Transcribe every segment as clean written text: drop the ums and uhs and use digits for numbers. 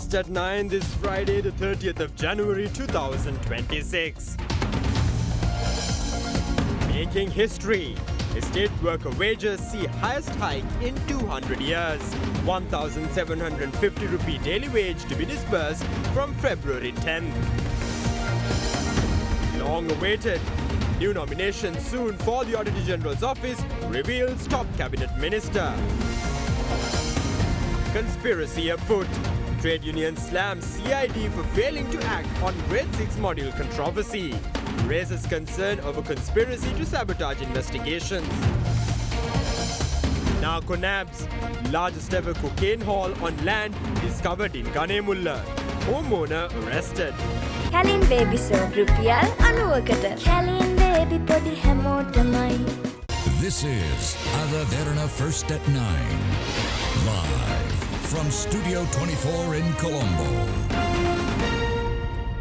First at 9 this Friday, the 30th of January 2026. Making history. Estate worker wages see highest hike in 200 years. 1,750 rupee daily wage to be disbursed from February 10th. Long awaited. New nomination soon for the Auditor General's office reveals top cabinet minister. Conspiracy afoot. Trade union slams CID for failing to act on grade 6 module controversy. Raises concern over conspiracy to sabotage investigations. Narco nabs. Largest ever cocaine haul on land discovered in Ganemulla. Homeowner arrested. Kalin baby soap rupial 90කට. Kalin baby podi හැමෝටමයි. This is Derana First at 9. Live from Studio 24 in Colombo.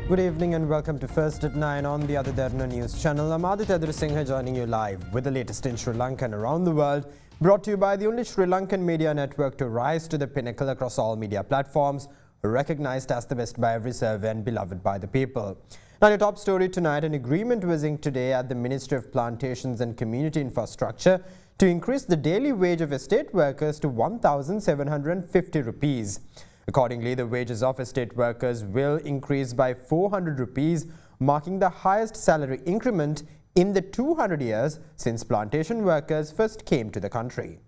Good evening and welcome to First at 9 on the Derana News channel. I'm Auditor joining you live with the latest in Sri Lanka and around the world. Brought to you by the only Sri Lankan media network to rise to the pinnacle across all media platforms. Recognized as the best by every survey and beloved by the people. Now, the top story tonight, an agreement was inked today at the Ministry of Plantations and Community Infrastructure to increase the daily wage of estate workers to 1,750 rupees. Accordingly, the wages of estate workers will increase by 400 rupees, marking the highest salary increment in the 200 years since plantation workers first came to the country.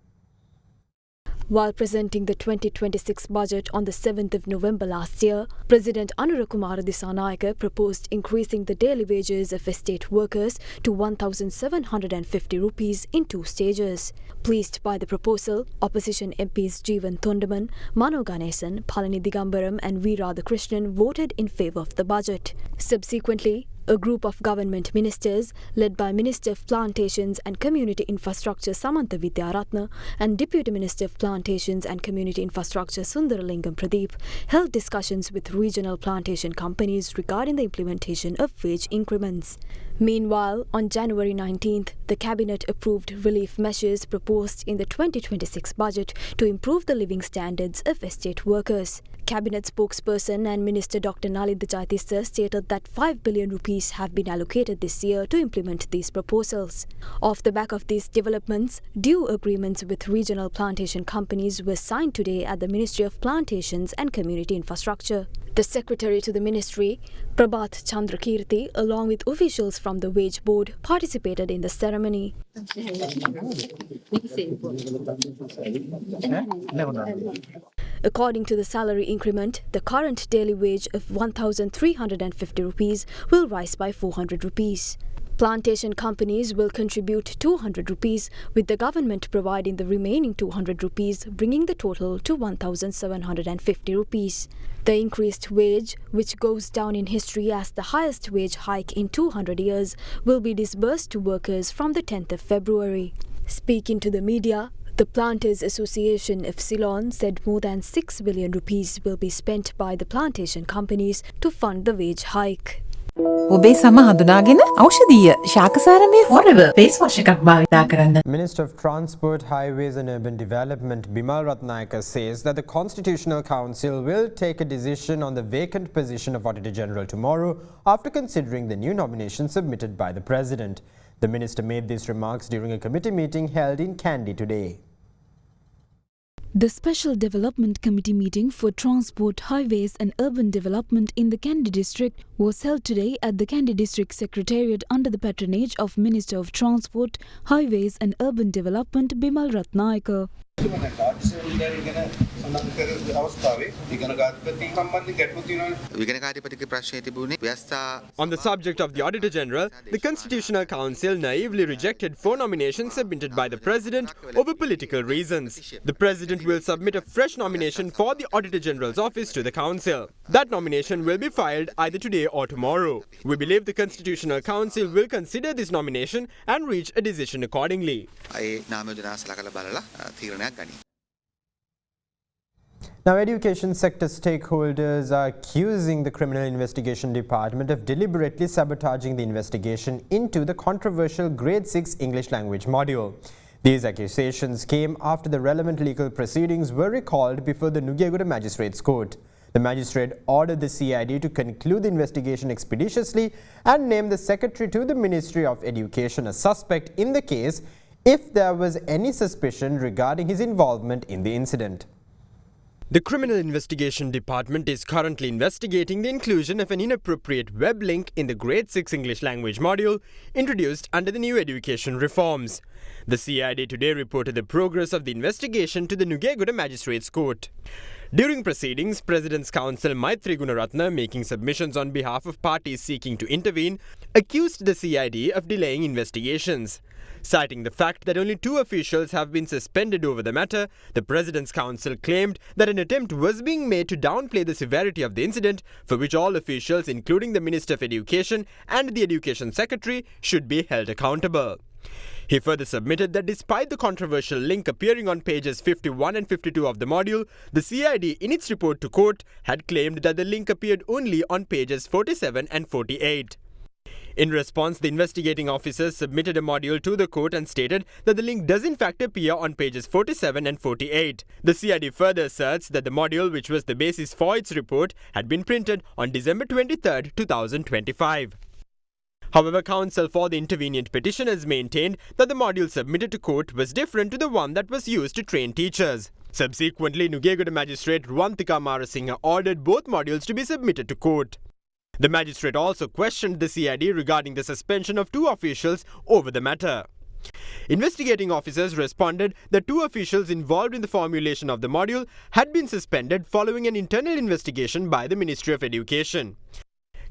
While presenting the 2026 budget on the 7th of November last year, President Anurakumara Dissanayake proposed increasing the daily wages of estate workers to 1,750 rupees in 2 stages. Pleased by the proposal, opposition MPs Jeevan Thondaman, Mano Ganesan, Palani Digambaram and V. Radhakrishnan voted in favour of the budget. Subsequently, a group of government ministers, led by Minister of Plantations and Community Infrastructure Samantha Vidyaratna and Deputy Minister of Plantations and Community Infrastructure Sundaralingam Pradeep, held discussions with regional plantation companies regarding the implementation of wage increments. Meanwhile, on January 19th, the Cabinet approved relief measures proposed in the 2026 budget to improve the living standards of estate workers. Cabinet spokesperson and Minister Dr. Nalindha Jayatissa stated that 5 billion rupees have been allocated this year to implement these proposals. Off the back of these developments, due agreements with regional plantation companies were signed today at the Ministry of Plantations and Community Infrastructure. The Secretary to the Ministry, Prabhat Chandrakirti, along with officials from the Wage Board, participated in the ceremony. According to the salary increment, the current daily wage of 1,350 rupees will rise by 400 rupees. Plantation companies will contribute 200 rupees, with the government providing the remaining 200 rupees, bringing the total to 1,750 rupees. The increased wage, which goes down in history as the highest wage hike in 200 years, will be disbursed to workers from the 10th of February. Speaking to the media, the Planters Association of Ceylon said more than 6 billion rupees will be spent by the plantation companies to fund the wage hike. ඔබේ සම හඳුනාගෙන ඖෂධීය ශාකසාරමය forever face wash එකක් භාවිතා කරන්න. Minister of Transport, Highways and Urban Development Bimal Ratnayaka says that the Constitutional Council will take a decision on the vacant position of Auditor General tomorrow after considering the new nomination submitted by the President. The minister made these remarks during a committee meeting held in Kandy today. The Special Development Committee meeting for Transport, Highways and Urban Development in the Kandy district was held today at the Kandy district secretariat under the patronage of Minister of Transport, Highways and Urban Development Bimal Ratnayaka. On the subject of the Auditor General, the Constitutional Council naively rejected 4 nominations submitted by the President over political reasons. The President will submit a fresh nomination for the Auditor General's office to the Council. That nomination will be filed either today or tomorrow. We believe the Constitutional Council will consider this nomination and reach a decision accordingly. Now, education sector stakeholders are accusing the Criminal Investigation Department of deliberately sabotaging the investigation into the controversial Grade 6 English language module. These accusations came after the relevant legal proceedings were recalled before the Nugiyagoda Magistrates Court. The magistrate ordered the CID to conclude the investigation expeditiously and name the secretary to the Ministry of Education a suspect in the case if there was any suspicion regarding his involvement in the incident. The Criminal Investigation Department is currently investigating the inclusion of an inappropriate web link in the Grade 6 English language module introduced under the new education reforms. The CID today reported the progress of the investigation to the Nugegoda Magistrates Court. During proceedings, President's Counsel Maitri Gunaratna, making submissions on behalf of parties seeking to intervene, accused the CID of delaying investigations. Citing the fact that only 2 officials have been suspended over the matter, the President's Counsel claimed that an attempt was being made to downplay the severity of the incident, for which all officials, including the Minister of Education and the Education Secretary, should be held accountable. He further submitted that despite the controversial link appearing on pages 51 and 52 of the module, the CID in its report to court had claimed that the link appeared only on pages 47 and 48. In response, the investigating officers submitted a module to the court and stated that the link does in fact appear on pages 47 and 48. The CID further asserts that the module, which was the basis for its report, had been printed on December 23, 2025. However, counsel for the intervenient petitioners maintained that the module submitted to court was different to the one that was used to train teachers. Subsequently, Nugegoda Magistrate Ruwantika Marasinghe ordered both modules to be submitted to court. The magistrate also questioned the CID regarding the suspension of 2 officials over the matter. Investigating officers responded that 2 officials involved in the formulation of the module had been suspended following an internal investigation by the Ministry of Education.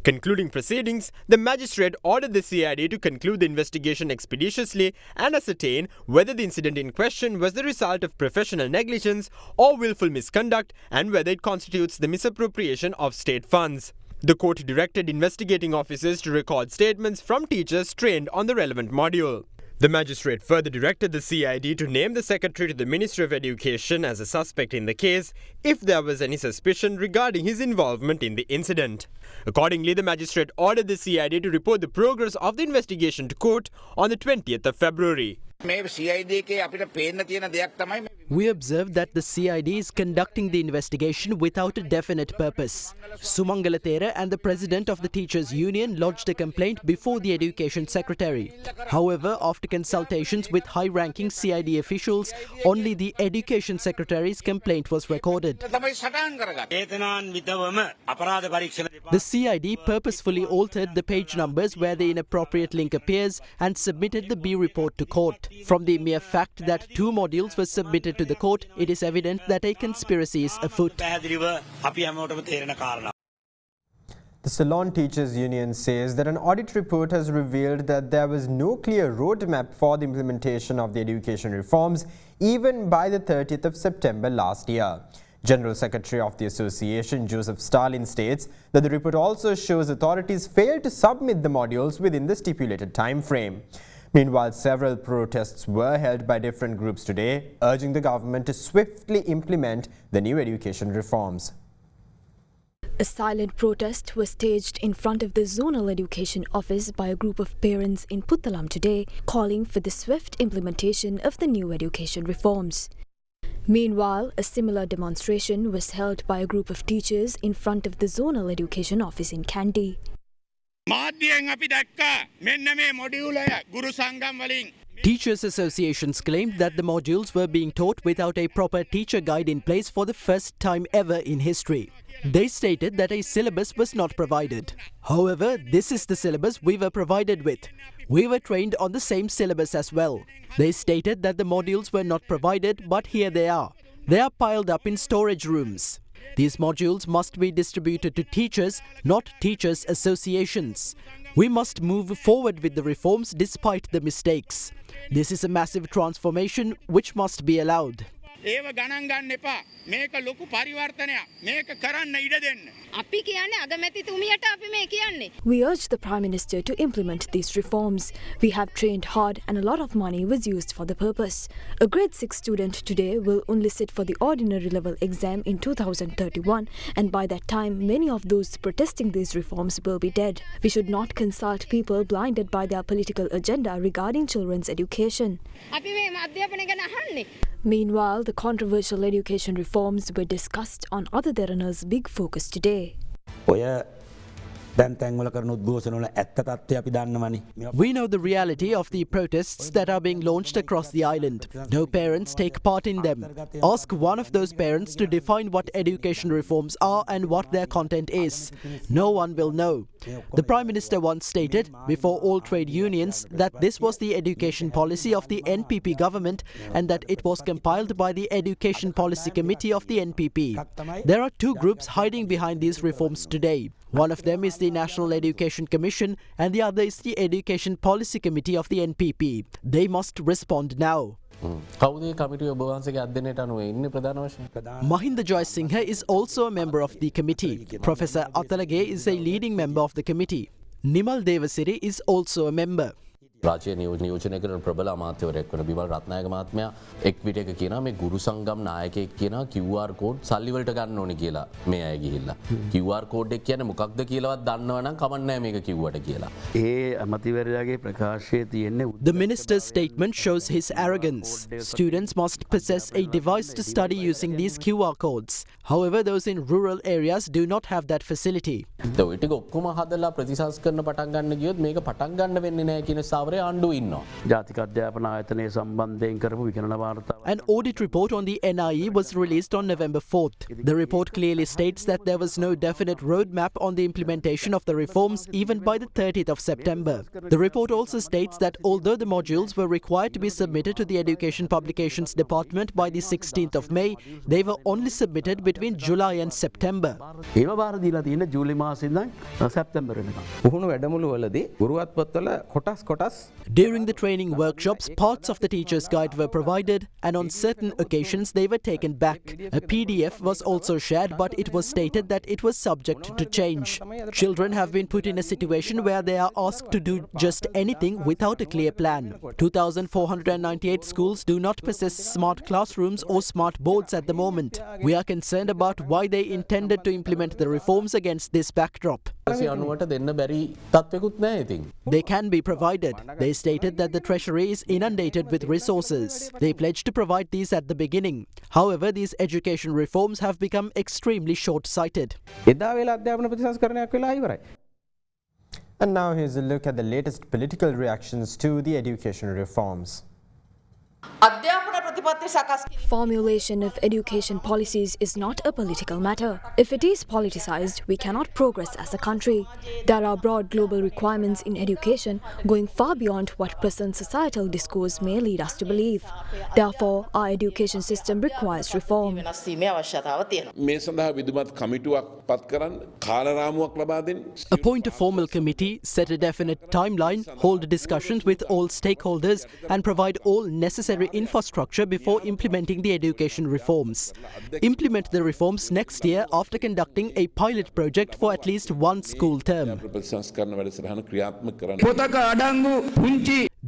Concluding proceedings, the magistrate ordered the CID to conclude the investigation expeditiously and ascertain whether the incident in question was the result of professional negligence or willful misconduct and whether it constitutes the misappropriation of state funds. The court directed investigating officers to record statements from teachers trained on the relevant module. The magistrate further directed the CID to name the secretary to the Ministry of Education as a suspect in the case if there was any suspicion regarding his involvement in the incident. Accordingly, the magistrate ordered the CID to report the progress of the investigation to court on the 20th of February. We observe that the CID is conducting the investigation without a definite purpose. Sumangala Thera and the president of the Teachers Union lodged a complaint before the Education Secretary. However, after consultations with high-ranking CID officials, only the Education Secretary's complaint was recorded. The CID purposefully altered the page numbers where the inappropriate link appears and submitted the B report to court. From the mere fact that 2 modules were submitted to the court, it is evident that a conspiracy is afoot. The Ceylon Teachers Union says that an audit report has revealed that there was no clear roadmap for the implementation of the education reforms even by the 30th of September last year. General Secretary of the association, Joseph Stalin, states that the report also shows authorities failed to submit the modules within the stipulated time frame. Meanwhile, several protests were held by different groups today, urging the government to swiftly implement the new education reforms. A silent protest was staged in front of the Zonal Education Office by a group of parents in Puttalam today, calling for the swift implementation of the new education reforms. Meanwhile, a similar demonstration was held by a group of teachers in front of the Zonal Education Office in Kandy. Teachers' associations claimed that the modules were being taught without a proper teacher guide in place for the first time ever in history. They stated that a syllabus was not provided. However, this is the syllabus we were provided with. We were trained on the same syllabus as well. They stated that the modules were not provided, but here they are. They are piled up in storage rooms. These modules must be distributed to teachers, not teachers' associations. We must move forward with the reforms despite the mistakes. This is a massive transformation which must be allowed. We urge the Prime Minister to implement these reforms. We have trained hard and a lot of money was used for the purpose. A grade 6 student today will only sit for the ordinary level exam in 2031, and by that time many of those protesting these reforms will be dead. We should not consult people blinded by their political agenda regarding children's education. Meanwhile, the the controversial education reforms were discussed on Ada Derana's Big Focus today. We know the reality of the protests that are being launched across the island. No parents take part in them. Ask one of those parents to define what education reforms are and what their content is. No one will know. The Prime Minister once stated, before all trade unions, that this was the education policy of the NPP government and that it was compiled by the Education Policy Committee of the NPP. There are two groups hiding behind these reforms today. One of them is the National Education Commission and the other is the Education Policy Committee of the NPP. They must respond now. Mahinda Joy Singha is also a member of the committee. Professor Atalage is a leading member of the committee. Nimal Devasiri is also a member. රාජ්‍ය නියෝජනය කරන ප්‍රබල අමාත්‍යවරයෙක් වන බිමල් රත්නායක මහත්මයා එක් විටයක කියනවා මේ ගුරු සංගම් නායකයෙක් කියනවා QR කෝඩ් සල්ලි වලට ගන්න ඕනේ කියලා මේ අය ගිහිල්ලා QR කෝඩ් එක කියන්නේ මොකක්ද කියලාවත් දන්නව නම් කමක් නැහැ මේක කිව්වට කියලා. ඒ අමාත්‍යවරයාගේ ප්‍රකාශයේ තියෙන්නේ The minister's statement shows his arrogance. Students must possess a device to study using these QR codes. However, those in rural areas do not have that facility. ඒ ටික ඔක්කොම හදලා ප්‍රතිසංස් කරන පටන් ගන්න ගියොත් මේක පටන් ගන්න වෙන්නේ නැහැ කියන සාවරය ජාතික අධ්‍යාපන ආයතනය සම්බන්ධයෙන් කරපු විගණන වාර්තාව. An audit report on the NIE was released on November 4th. The report clearly states that there was no definite roadmap on the implementation of the reforms even by the 30th of September. The report also states that although the modules were required to be submitted to the Education Publications Department by the 16th of May, they were only submitted between July and September. ඒව බාර දීලා තියෙන්නේ ජූලි මාසෙ ඉඳන් සැප්තැම්බර් වෙනකම්. පුහුණු වැඩමුළු වලදී ගුරුවත්පත්වල කොටස් During the training workshops, parts of the teacher's guide were provided and on certain occasions they were taken back. A PDF was also shared, but it was stated that it was subject to change. Children have been put in a situation where they are asked to do just anything without a clear plan. 2,498 schools do not possess smart classrooms or smart boards at the moment. We are concerned about why they intended to implement the reforms against this backdrop. They can be provided. They stated that the Treasury is inundated with resources. They pledged to provide these at the beginning. However, these education reforms have become extremely short-sighted. And now here's a look at the latest political reactions to the education reforms. Formulation of education policies is not a political matter. If it is politicized, we cannot progress as a country. There are broad global requirements in education going far beyond what present societal discourse may lead us to believe. Therefore, our education system requires reform. Appoint a formal committee, set a definite timeline, hold discussions with all stakeholders and provide all necessary infrastructure before implementing the education reforms. Implement the reforms next year after conducting a pilot project for at least one school term.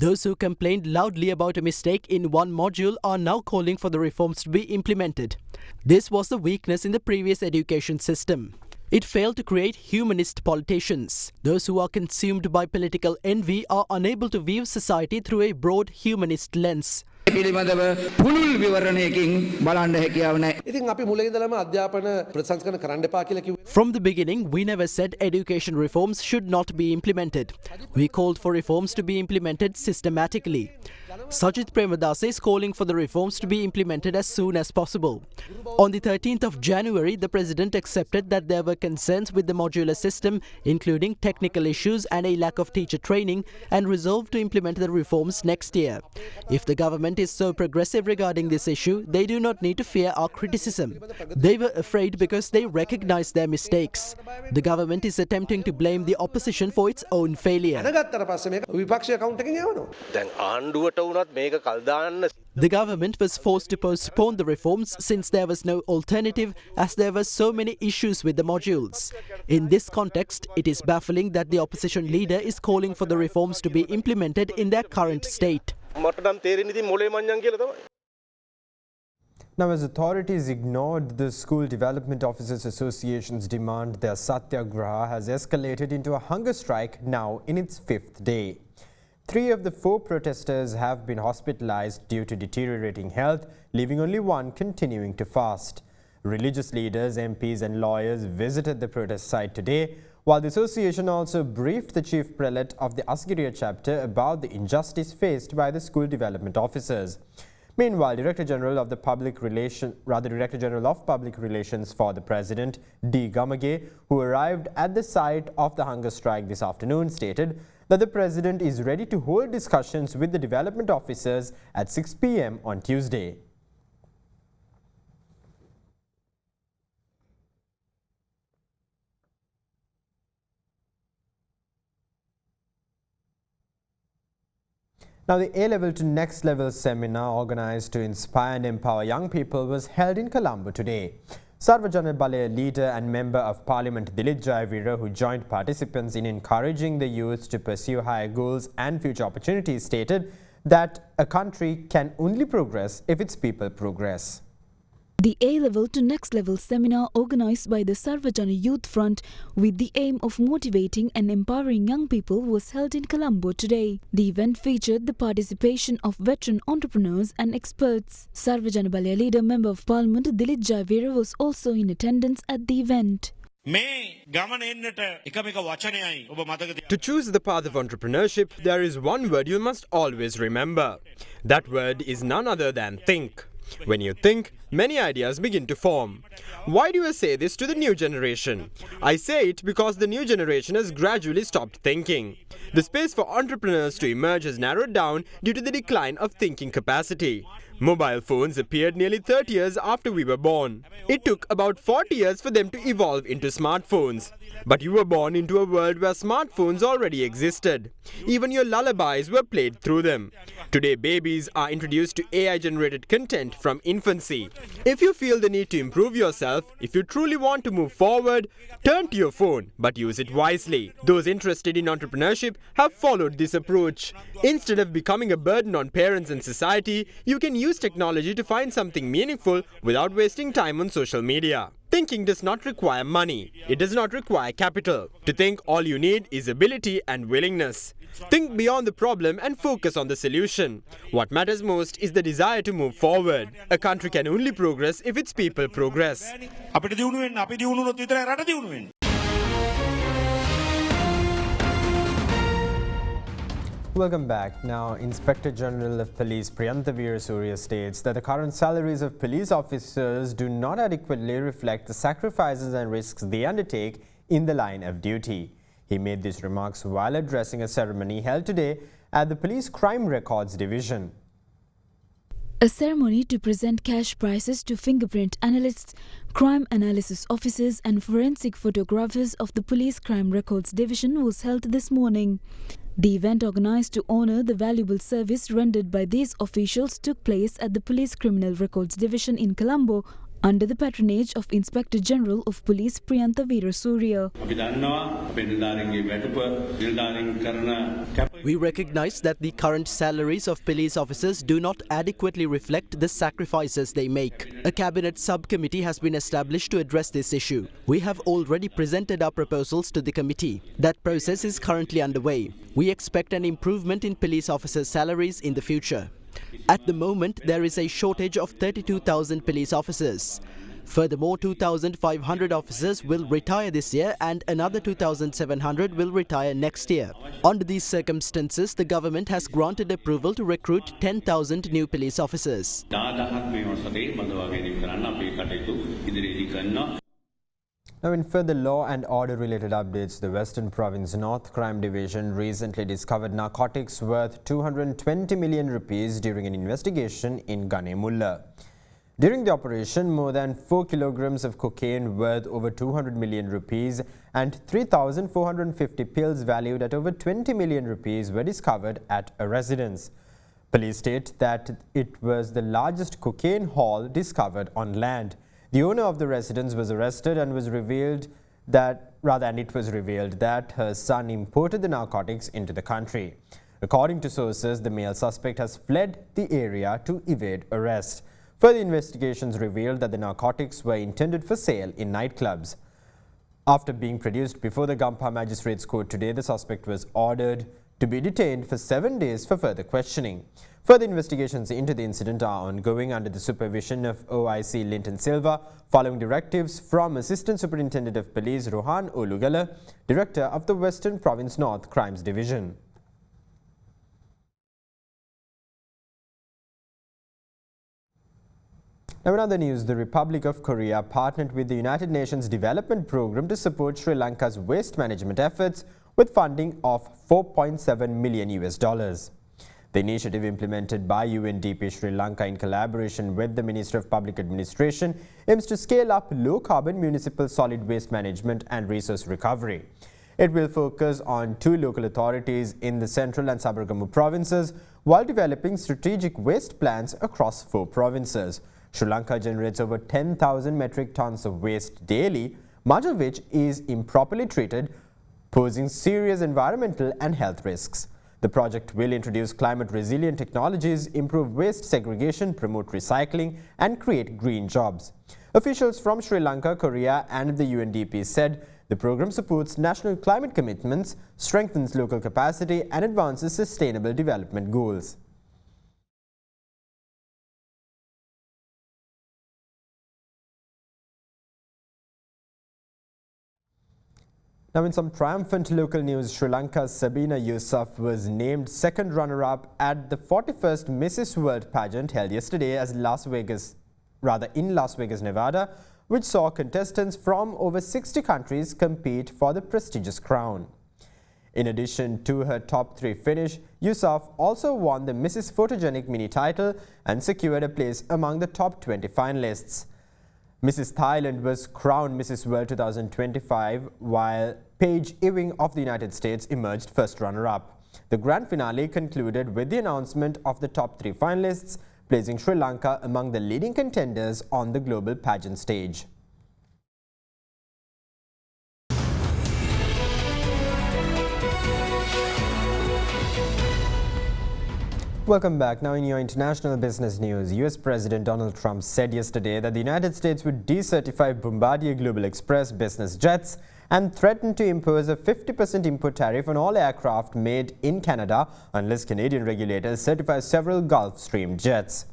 Those who complained loudly about a mistake in one module are now calling for the reforms to be implemented. This was the weakness in the previous education system. It failed to create humanist politicians. Those who are consumed by political envy are unable to view society through a broad humanist lens. From the beginning, we never said education reforms should not be implemented. We called for reforms to be implemented systematically. Sajith Premadasa is calling for the reforms to be implemented as soon as possible. On the 13th of January, the President accepted that there were concerns with the modular system, including technical issues and a lack of teacher training, and resolved to implement the reforms next year. If the government is so progressive regarding this issue, they do not need to fear our criticism. They were afraid because they recognize their mistakes. The government is attempting to blame the opposition for its own failure. The government was forced to postpone the reforms since there was no alternative, as there were so many issues with the modules. In this context, it is baffling that the opposition leader is calling for the reforms to be implemented in their current state. Now, as authorities ignored the School Development Officers Association's demand, their satyagraha has escalated into a hunger strike now in its 5th day. 3 of the 4 protesters have been hospitalized due to deteriorating health, leaving only one continuing to fast. Religious leaders, MPs and lawyers visited the protest site today, while the association also briefed the chief prelate of the Asgiria chapter about the injustice faced by the school development officers. Meanwhile, Director General of Public Relations for the President, D. Gamage, who arrived at the site of the hunger strike this afternoon, stated that the President is ready to hold discussions with the development officers at 6 p.m. on Tuesday. Now, the A-Level to Next Level seminar organized to inspire and empower young people was held in Colombo today. Sarvajana Balaya leader and Member of Parliament Dilip Jayavira, who joined participants in encouraging the youth to pursue higher goals and future opportunities, stated that a country can only progress if its people progress. The A-Level to Next Level seminar organized by the Sarvajana Youth Front with the aim of motivating and empowering young people was held in Colombo today. The event featured the participation of veteran entrepreneurs and experts. Sarvajana Balaya leader Member of Parliament Dilip Jayavira was also in attendance at the event. To choose the path of entrepreneurship, there is one word you must always remember. That word is none other than think. When you think, many ideas begin to form. Why do I say this to the new generation? I say it because the new generation has gradually stopped thinking. The space for entrepreneurs to emerge has narrowed down due to the decline of thinking capacity. Mobile phones appeared nearly 30 years after we were born. It took about 40 years for them to evolve into smartphones. But you were born into a world where smartphones already existed. Even your lullabies were played through them. Today, babies are introduced to AI-generated content from infancy. If you feel the need to improve yourself, if you truly want to move forward, turn to your phone, but use it wisely. Those interested in entrepreneurship have followed this approach. Instead of becoming a burden on parents and society, you can use technology to find something meaningful without wasting time on social media. Thinking does not require money. It does not require capital. To think, all you need is ability and willingness. Think beyond the problem and focus on the solution. What matters most is the desire to move forward. A country can only progress if its people progress. Welcome back. Now, Inspector General of Police Priyantha Veerasurya states that the current salaries of police officers do not adequately reflect the sacrifices and risks they undertake in the line of duty. He made these remarks while addressing a ceremony held today at the Police Crime Records Division. A ceremony to present cash prizes to fingerprint analysts, crime analysis officers and forensic photographers of the Police Crime Records Division was held this morning. The event organized to honor the valuable service rendered by these officials took place at the Police Criminal Records Division in Colombo under the patronage of Inspector General of Police Priyantha Veerasurya. We recognize that the current salaries of police officers do not adequately reflect the sacrifices they make. A cabinet subcommittee has been established to address this issue. We have already presented our proposals to the committee. That process is currently underway. We expect an improvement in police officers' salaries in the future. At the moment, there is a shortage of 32,000 police officers. Furthermore, 2,500 officers will retire this year and another 2,700 will retire next year. Under these circumstances, the government has granted approval to recruit 10,000 new police officers. Now, in further law and order related updates, the Western Province North Crime Division recently discovered narcotics worth 220 million rupees during an investigation in Ganemulla. During the operation, more than 4 kilograms of cocaine worth over 200 million rupees and 3,450 pills valued at over 20 million rupees were discovered at a residence. Police state that it was the largest cocaine haul discovered on land. The owner of the residence was arrested and it was revealed that her son imported the narcotics into the country. According to sources, the male suspect has fled the area to evade arrest. Further investigations revealed that the narcotics were intended for sale in nightclubs. After being produced before the Gampa Magistrates Court today, the suspect was ordered to be detained for 7 days for further questioning. Further investigations into the incident are ongoing under the supervision of OIC Linton Silva, following directives from Assistant Superintendent of Police Rohan Olugala, Director of the Western Province North Crimes Division. Now in other news, the Republic of Korea partnered with the United Nations Development Programme to support Sri Lanka's waste management efforts with funding of $4.7 million. The initiative, implemented by UNDP Sri Lanka in collaboration with the Ministry of Public Administration, aims to scale up low-carbon municipal solid waste management and resource recovery. It will focus on 2 local authorities in the Central and Sabaragamu provinces while developing strategic waste plans across 4 provinces. Sri Lanka generates over 10,000 metric tons of waste daily, much of which is improperly treated, posing serious environmental and health risks. The project will introduce climate-resilient technologies, improve waste segregation, promote recycling, and create green jobs. Officials from Sri Lanka, Korea, and the UNDP said the program supports national climate commitments, strengthens local capacity, and advances sustainable development goals. Now in some triumphant local news, Sri Lanka's Sabina Yusuf was named second runner-up at the 41st Mrs. World pageant held yesterday in Las Vegas, Nevada, which saw contestants from over 60 countries compete for the prestigious crown. In addition to her top 3 finish, Yusuf also won the Mrs. Photogenic mini title and secured a place among the top 20 finalists. Mrs. Thailand was crowned Mrs. World 2025, while Paige Ewing of the United States emerged first runner-up. The grand finale concluded with the announcement of the top 3 finalists, placing Sri Lanka among the leading contenders on the global pageant stage. Welcome back. Now in your international business news, US President Donald Trump said yesterday that the United States would decertify Bombardier Global Express business jets and threatened to impose a 50% import tariff on all aircraft made in Canada unless Canadian regulators certify several Gulfstream jets.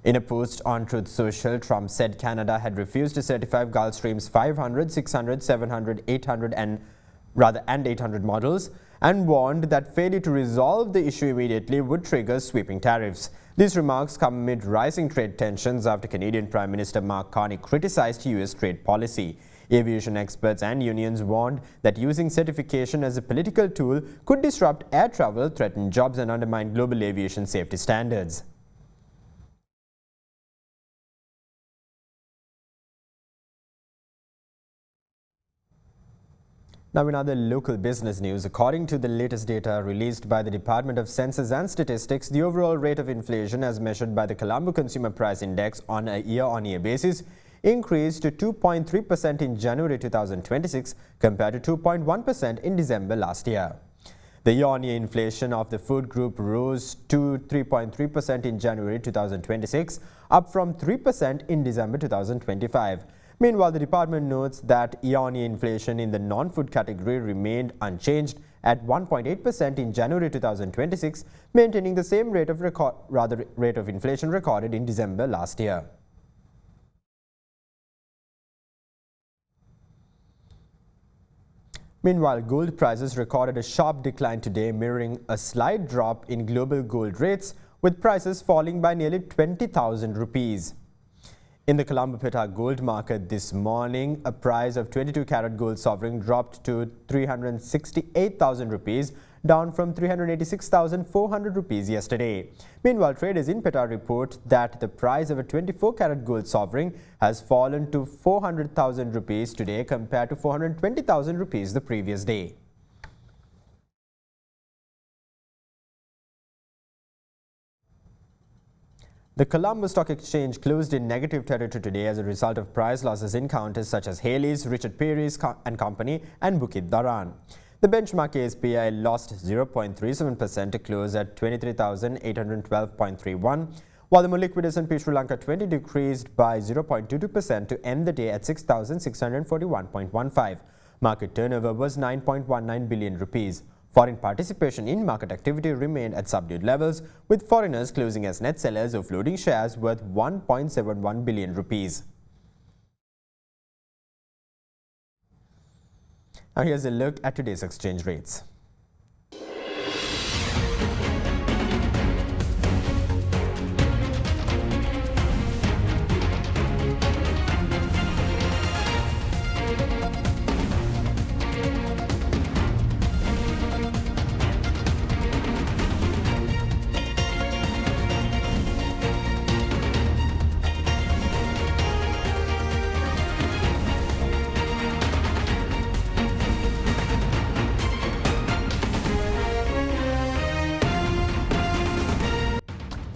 In a post on Truth Social, Trump said Canada had refused to certify Gulfstream's 500, 600, 700, 800 and 800 models, and warned that failure to resolve the issue immediately would trigger sweeping tariffs. These remarks come amid rising trade tensions after Canadian Prime Minister Mark Carney criticized US trade policy. Aviation experts and unions warned that using certification as a political tool could disrupt air travel, threaten jobs, and undermine global aviation safety standards. Now in other local business news, according to the latest data released by the Department of Census and Statistics, the overall rate of inflation as measured by the Colombo Consumer Price Index on a year-on-year basis increased to 2.3% in January 2026 compared to 2.1% in December last year. The year-on-year inflation of the food group rose to 3.3% in January 2026, up from 3% in December 2025. Meanwhile, the department notes that year-on-year inflation in the non-food category remained unchanged at 1.8% in January 2026, maintaining the same rate of inflation recorded in December last year. Meanwhile, gold prices recorded a sharp decline today, mirroring a slight drop in global gold rates, with prices falling by nearly 20,000 rupees. In the Colombo Peta gold market this morning, a price of 22-carat gold sovereign dropped to 368,000 rupees, down from 386,400 rupees yesterday. Meanwhile, traders in Peta report that the price of a 24-carat gold sovereign has fallen to 400,000 rupees today compared to 420,000 rupees the previous day. The Colombo Stock Exchange closed in negative territory today as a result of price losses in counters such as Haley's, Richard Perry's and Company and Bukit Daran. The benchmark ASPI lost 0.37% to close at 23,812.31, while the more liquid S&P Sri Lanka 20 decreased by 0.22% to end the day at 6,641.15. Market turnover was 9.19 billion rupees. Foreign participation in market activity remained at subdued levels, with foreigners closing as net sellers of floating shares worth 1.71 billion rupees. Now here's a look at today's exchange rates.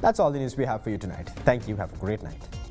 That's all the news we have for you tonight. Thank you. Have a great night.